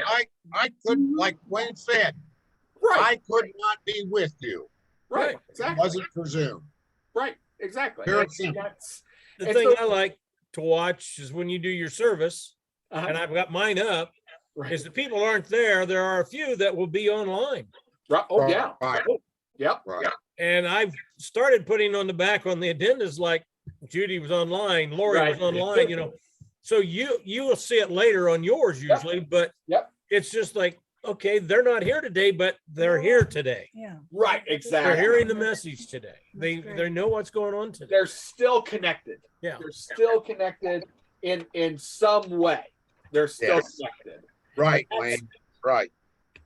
I couldn't, like Wayne said, right, I could not be with you. right, It exactly, wasn't for Zoom. right, exactly. Very And simple. that's, The And thing so- I like to watch is when you do your service, and I've got mine up, right, is the people aren't there. There are a few that will be online. right. Oh, yeah. Right. Oh, yep. Right. Yep. And I've started putting on the back on the agendas like Judy was online, Lori was Right. online, you know. So you will see it later on yours Yep. usually, but Yep. it's just like, okay, they're not here today, but they're here today. Yeah. Right, They're exactly. hearing the message today. They That's great. they know what's going on today. They're still connected. Yeah. They're still connected in some way. They're still Yes. connected. Right, Wayne. Right.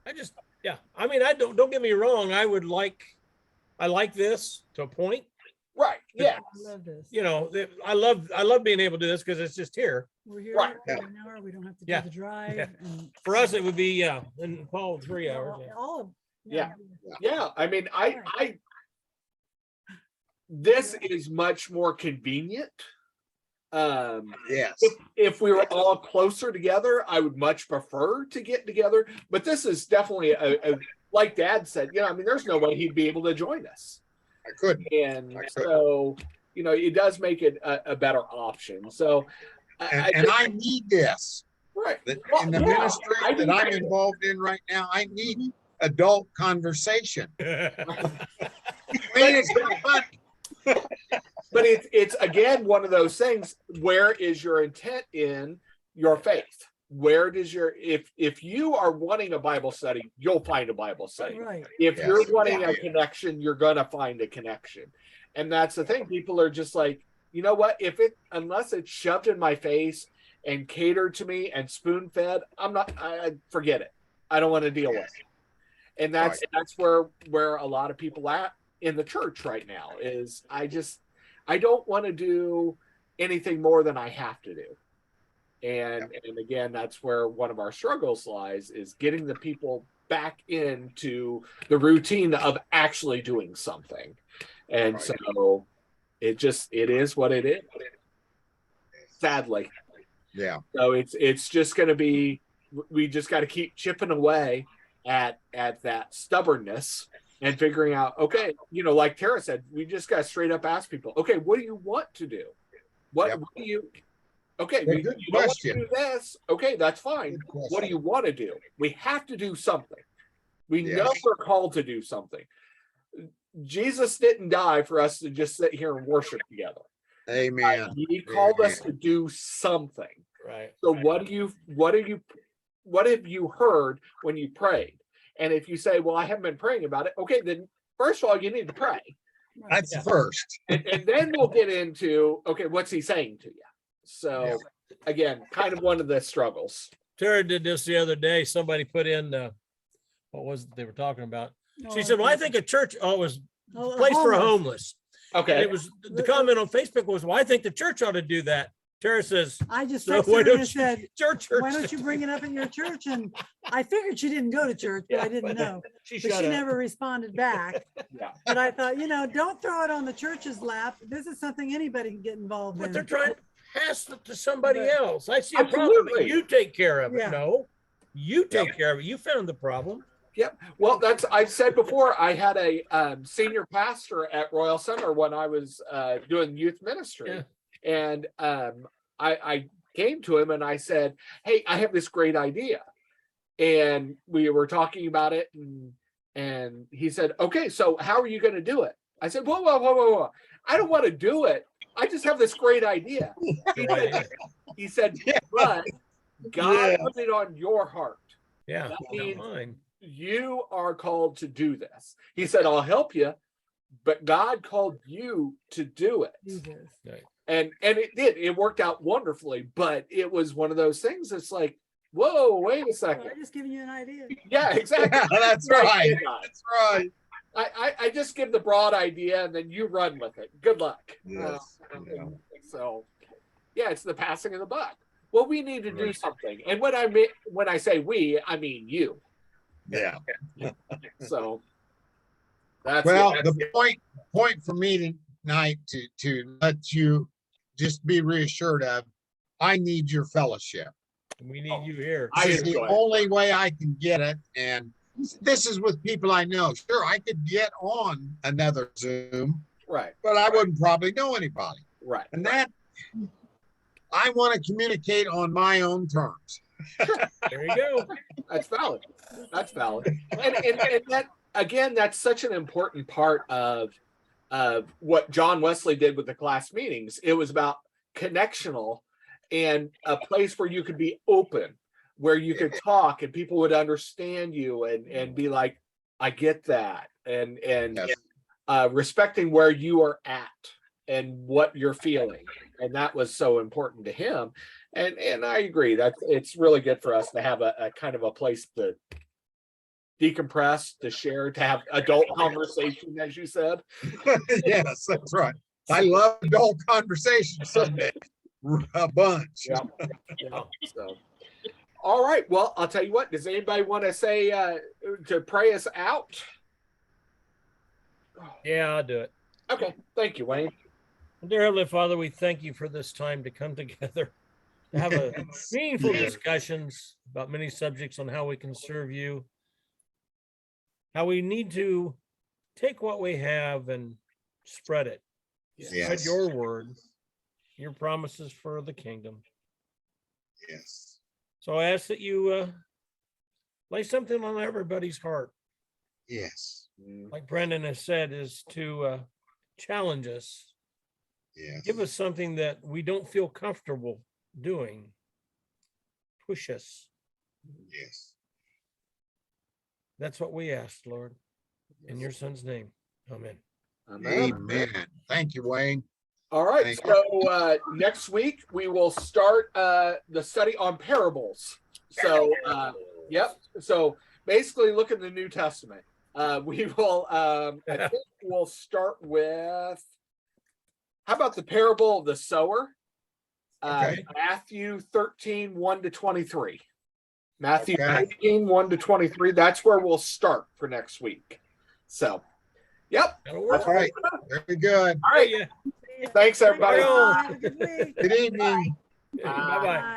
I just, yeah. I mean, I don't get me wrong. I like this to a point. Right. Yeah. I love this. You know, I love being able to do this because it's just here. We're here Right. for an hour. We don't have to do Yeah. the drive. Yeah. And For us, it would be, and Paul, 3 hours. Yeah. all of, Yeah. Yeah. I mean, this is much more convenient. Yes. If we were all closer together, I would much prefer to get together. But this is definitely like Dad said, you know, I mean, there's no way he'd be able to join us. I couldn't. And I couldn't. so, you know, it does make it a better option. So, And I need this. right. That Well, in the yeah, ministry I that do I'm too. involved in right now, I need adult conversation. I mean, it's not fun. But it's again one of those things. Where is your intent in your faith? Where does your if you are wanting a Bible study, you'll find a Bible study. right. If Yes. you're wanting Yeah. a connection, you're gonna find a connection. And that's the thing. People are just like, you know what? Unless it's shoved in my face and catered to me and spoon fed, I forget it. I don't want to deal with it. And that's where a lot of people at in the church right now is I don't want to do anything more than I have to do. And again, that's where one of our struggles lies, is getting the people back into the routine of actually doing something. And Right. so it is what it is, sadly. Yeah. So it's just going to be, we just got to keep chipping away at that stubbornness and figuring out, okay, you know, like Tara said, we just got to straight up ask people, okay, what do you want to do? What do you, okay, Yeah, you good don't want to question. do this. Okay, that's fine. Good question. What do you want to do? We have to do something. We know Yes. we're called to do something. Jesus didn't die for us to just sit here and worship together. Amen. He called us to do something. Right. So what have you heard when you prayed? And if you say, well, I haven't been praying about it, okay, then first of all, you need to pray. Right. That's Yeah. the first. And then we'll get into, okay, what's he saying to you? So again, kind of one of the struggles. Tara did this the other day. Somebody put in a what was it they were talking about? Oh, She said, well, I think a church, it was Oh, a place for a homeless. homeless. And Okay. it was, the comment on Facebook was, well, I think the church ought to do that. Tara says, I just so texted why her don't and you, said, your church? why don't you bring it up at your church? And I figured she didn't go to church, but I Yeah, didn't but know. She But shut she up. never responded back. Yeah. But I thought, don't throw it on the church's lap. This is something anybody can get involved But they're in. trying to pass it to somebody But- else. I see a problem. but Absolutely. You take care of it. Yeah. No, you take care of it. You found the problem. Yep. Well, I've said before, I had a senior pastor at Royal Center when I was doing youth ministry. Yeah. And I came to him and I said, hey, I have this great idea. And we were talking about it. And he said, okay, so how are you going to do it? I said, whoa. I don't want to do it. I just have this great idea. He said, but God put it on your heart. Yeah. That not means- mine. You are called to do this. He said, I'll help you, but God called you to do it. Jesus. And it did. It worked out wonderfully, but it was one of those things that's like, whoa, wait a I'm second. just giving you an idea. Yeah, exactly. That's right. Yeah. That's right. I just give the broad idea and then you run with it. Good luck. Yes. Yeah. So yeah, it's the passing of the buck. Well, we need to do something. And when I say we, I mean you. Yeah. So that's Well, it. the point for me tonight to let you just be reassured of, I need your fellowship. We need you here. I This is the enjoy it. only way I can get it. And this is with people I know. Sure, I could get on another Zoom, Right, but I wouldn't probably know anybody. right. And that, I want to communicate on my own terms. There you go. That's valid. That's valid. And that again, that's such an important part of what John Wesley did with the class meetings. It was about connectional and a place where you could be open, where you could talk and people would understand you and be like, I get that. And Yes. respecting where you are at and what you're feeling. And that was so important to him. And I agree that it's really good for us to have a kind of a place to decompress, to share, to have adult conversation, as you said. Yes, that's right. I love adult conversations someday. A bunch. Yeah. Yeah. So, all right. Well, I'll tell you what. Does anybody want to say to pray us out? Yeah, I'll do it. Okay. Thank you, Wayne. Dear Heavenly Father, we thank you for this time to come together, to have a meaningful Yeah. discussions about many subjects on how we can serve you, how we need to take what we have and spread it. Spread Yes. your word, your promises for the kingdom. Yes. So I ask that you lay something on everybody's heart, Yes. like Brendan has said, is to challenge us. Yes. Give us something that we don't feel comfortable doing. Push us. Yes. That's what we ask, Lord. In your son's name. Amen. Amen. Thank you, Wayne. All right. Thank So next week we will start the study on parables. So yep. So basically look at the New Testament. We will I think we'll start with, how about the parable of the sower? Okay. Matthew 13, 1-23. Matthew Okay. 13, 1-23. That's where we'll start for next week. So yep. That'll work. All right. Very good. All right. Yeah. Thanks everybody. Well, Have a good week. Good evening. Bye-bye.